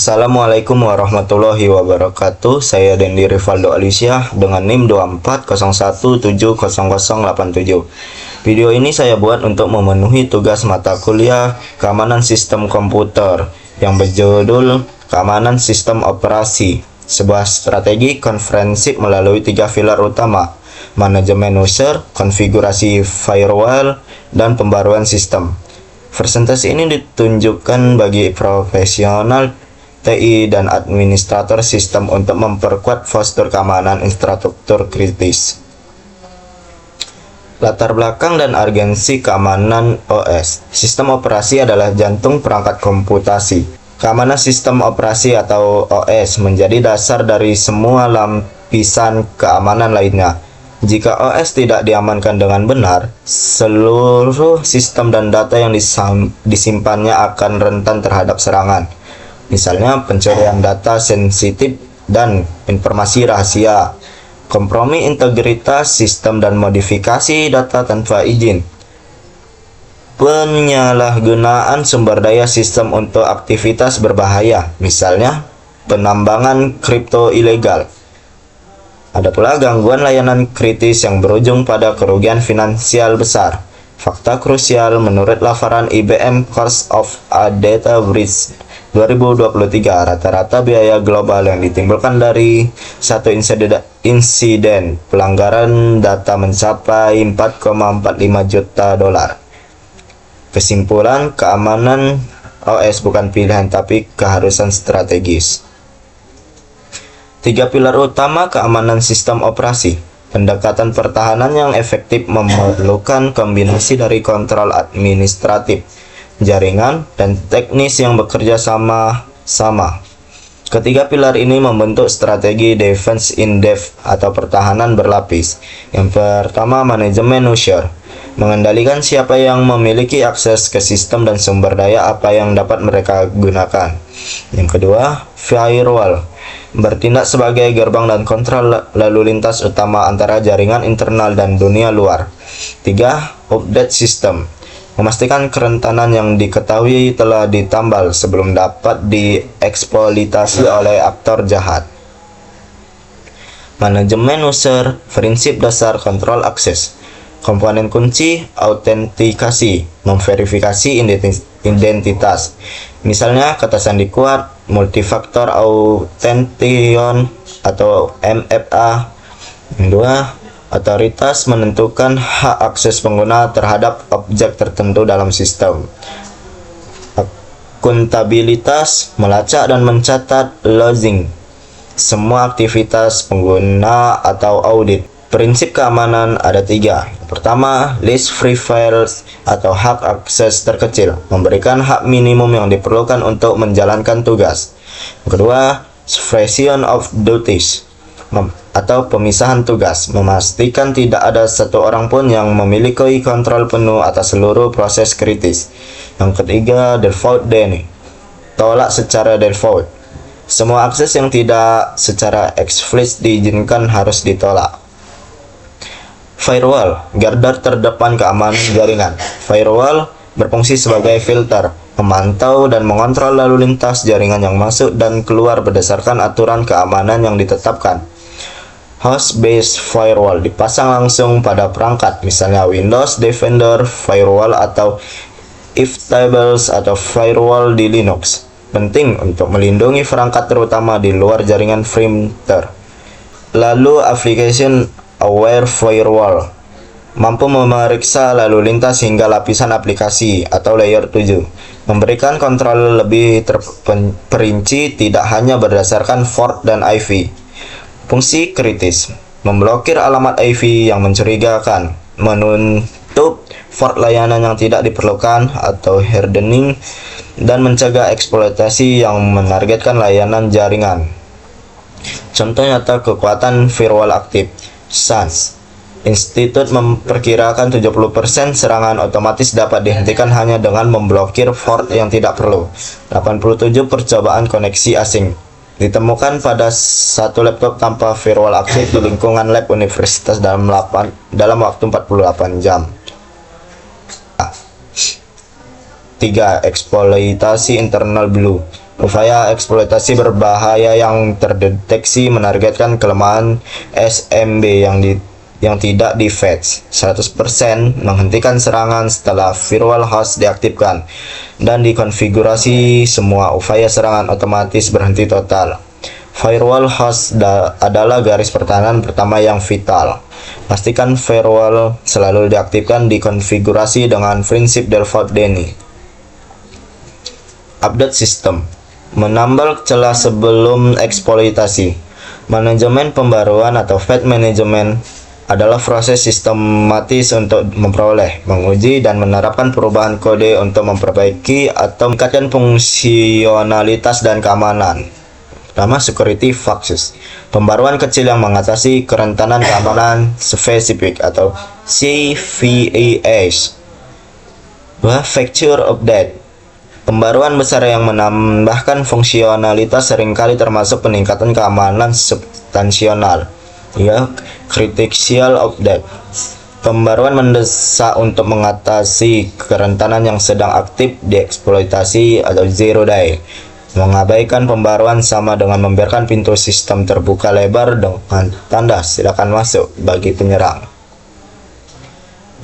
Assalamualaikum warahmatullahi wabarakatuh. Saya Dendi Rivaldo Alicia dengan NIM 2401700087. Video ini saya buat untuk memenuhi tugas mata kuliah Keamanan Sistem Komputer yang berjudul Keamanan Sistem Operasi, sebuah strategi komprehensif melalui 3 pilar utama: manajemen user, konfigurasi firewall, dan pembaruan sistem. Presentasi ini ditunjukkan bagi profesional TI dan administrator sistem untuk memperkuat postur keamanan infrastruktur kritis. Latar belakang dan urgensi keamanan OS. Sistem operasi adalah jantung perangkat komputasi. Keamanan sistem operasi atau OS menjadi dasar dari semua lapisan keamanan lainnya. Jika OS tidak diamankan dengan benar, seluruh sistem dan data yang disimpannya akan rentan terhadap serangan. Misalnya pencurian data sensitif dan informasi rahasia, kompromi integritas sistem dan modifikasi data tanpa izin, penyalahgunaan sumber daya sistem untuk aktivitas berbahaya, misalnya penambangan kripto ilegal. Ada pula gangguan layanan kritis yang berujung pada kerugian finansial besar. Fakta krusial menurut laporan IBM Cost of a Data Breach 2023, rata-rata biaya global yang ditimbulkan dari satu insiden pelanggaran data mencapai 4,45 juta dolar. Kesimpulan, keamanan OS bukan pilihan tapi keharusan strategis. 3 pilar utama keamanan sistem operasi. Pendekatan pertahanan yang efektif memerlukan kombinasi dari kontrol administratif, jaringan, dan teknis yang bekerja sama-sama. Ketiga pilar ini membentuk strategi defense in depth atau pertahanan berlapis. Yang pertama, manajemen user, mengendalikan siapa yang memiliki akses ke sistem dan sumber daya apa yang dapat mereka gunakan. Yang kedua, firewall, bertindak sebagai gerbang dan kontrol lalu lintas utama antara jaringan internal dan dunia luar. 3. Update system, memastikan kerentanan yang diketahui telah ditambal sebelum dapat dieksploitasi oleh aktor jahat. Manajemen user, prinsip dasar kontrol akses. Komponen kunci, autentikasi, memverifikasi identitas. Misalnya kata sandi kuat, multifaktor authentication atau MFA. Yang kedua, otoritas menentukan hak akses pengguna terhadap objek tertentu dalam sistem. Akuntabilitas, melacak dan mencatat logging semua aktivitas pengguna atau audit. Prinsip keamanan ada 3. Pertama, least free files atau hak akses terkecil, memberikan hak minimum yang diperlukan untuk menjalankan tugas. Kedua, separation of duties atau pemisahan tugas, memastikan tidak ada satu orang pun yang memiliki kontrol penuh atas seluruh proses kritis. Yang ketiga, default deny, tolak secara default. Semua akses yang tidak secara eksplisit diizinkan harus ditolak. Firewall, garda terdepan keamanan jaringan. Firewall berfungsi sebagai filter, memantau dan mengontrol lalu lintas jaringan yang masuk dan keluar berdasarkan aturan keamanan yang ditetapkan. Host-based firewall dipasang langsung pada perangkat, misalnya Windows Defender Firewall atau Iftables atau firewall di Linux. Penting untuk melindungi perangkat terutama di luar jaringan perimeter. Lalu application Aware Firewall, mampu memeriksa lalu lintas hingga lapisan aplikasi atau layer 7, memberikan kontrol lebih terperinci tidak hanya berdasarkan port dan IP. Fungsi kritis, memblokir alamat IP yang mencurigakan, menutup port layanan yang tidak diperlukan atau hardening, dan mencegah eksploitasi yang menargetkan layanan jaringan. Contoh nyata kekuatan firewall aktif. SANS Institute memperkirakan 70% serangan otomatis dapat dihentikan hanya dengan memblokir port yang tidak perlu. 87 percobaan koneksi asing ditemukan pada satu laptop tanpa firewall aktif di lingkungan lab universitas dalam waktu 48 jam. 3. Eksploitasi internal blue, Upaya eksploitasi berbahaya yang terdeteksi menargetkan kelemahan SMB yang tidak di-fetch 100%, menghentikan serangan setelah firewall host diaktifkan, dan dikonfigurasi semua upaya serangan otomatis berhenti total. Firewall host adalah garis pertahanan pertama yang vital. Pastikan firewall selalu diaktifkan dikonfigurasi dengan prinsip default DNI. Update sistem. Menambal celah sebelum eksploitasi. Manajemen pembaruan atau patch management adalah proses sistematis untuk memperoleh, menguji, dan menerapkan perubahan kode untuk memperbaiki atau meningkatkan fungsionalitas dan keamanan. Pertama, security fixes. Pembaruan kecil yang mengatasi kerentanan keamanan spesifik atau CVEs. Dua, feature update. Pembaruan besar yang menambahkan fungsionalitas seringkali termasuk peningkatan keamanan substansial. Ya, critical update. Pembaruan mendesak untuk mengatasi kerentanan yang sedang aktif dieksploitasi atau zero day. Mengabaikan pembaruan sama dengan membiarkan pintu sistem terbuka lebar dengan tanda silakan masuk bagi penyerang.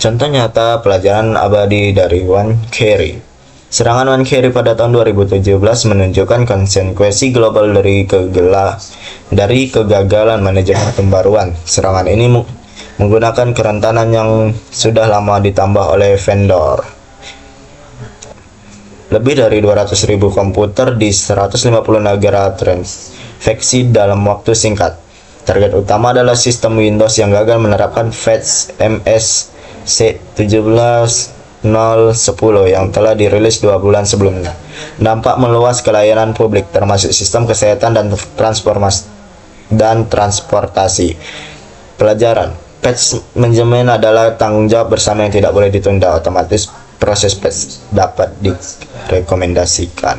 Contoh nyata pelajaran abadi dari One Carry. Serangan One Carry pada tahun 2017 menunjukkan konsekuensi global dari kegagalan manajemen pembaruan. Serangan ini menggunakan kerentanan yang sudah lama ditambah oleh vendor. Lebih dari 200.000 komputer di 150 negara terinfeksi dalam waktu singkat. Target utama adalah sistem Windows yang gagal menerapkan patch MS-C17 010 yang telah dirilis 2 bulan sebelumnya. Dampak meluas ke layanan publik termasuk sistem kesehatan dan transportasi. Pelajaran. Patch manajemen adalah tanggung jawab bersama yang tidak boleh ditunda. Otomatis proses patch dapat direkomendasikan.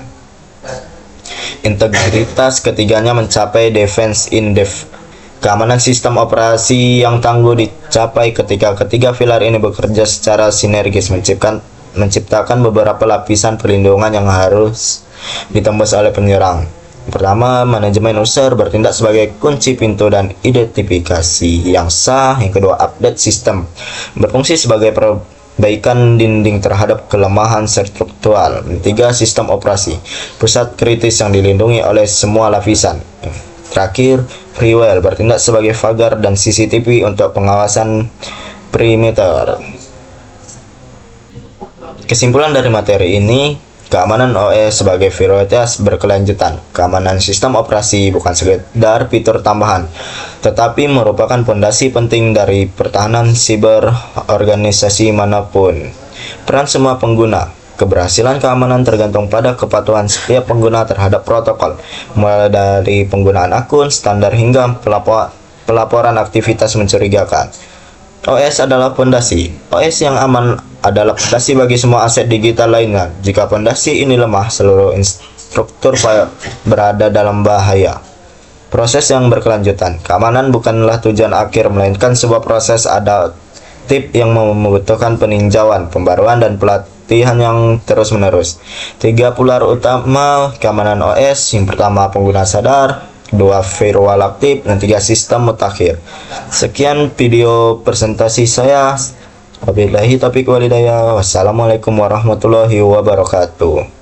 Integritas ketiganya mencapai defense in depth. Keamanan sistem operasi yang tangguh dicapai ketika ketiga pilar ini bekerja secara sinergis, menciptakan beberapa lapisan perlindungan yang harus ditembus oleh penyerang. Pertama, manajemen user bertindak sebagai kunci pintu dan identifikasi yang sah. Yang kedua, update sistem berfungsi sebagai perbaikan dinding terhadap kelemahan struktural. Ketiga, sistem operasi pusat kritis yang dilindungi oleh semua lapisan. Terakhir, firewall bertindak sebagai pagar dan CCTV untuk pengawasan perimeter. Kesimpulan dari materi ini, keamanan OS sebagai prioritas berkelanjutan. Keamanan sistem operasi bukan sekedar fitur tambahan, tetapi merupakan fondasi penting dari pertahanan siber organisasi manapun. Peran semua pengguna. Keberhasilan keamanan tergantung pada kepatuhan setiap pengguna terhadap protokol, mulai dari penggunaan akun, standar hingga pelaporan aktivitas mencurigakan. OS adalah fondasi. OS yang aman adalah fondasi bagi semua aset digital lainnya. Jika fondasi ini lemah, seluruh infrastruktur berada dalam bahaya. Proses yang berkelanjutan. Keamanan bukanlah tujuan akhir, melainkan sebuah proses adaptif yang membutuhkan peninjauan, pembaruan, dan pelatihan yang terus-menerus. 3 pilar utama keamanan OS. Yang pertama, pengguna sadar. 2, firewall aktif. Dan 3, sistem mutakhir. Sekian video presentasi saya. Wabillahi taufiq walhidayah. Wassalamualaikum warahmatullahi wabarakatuh.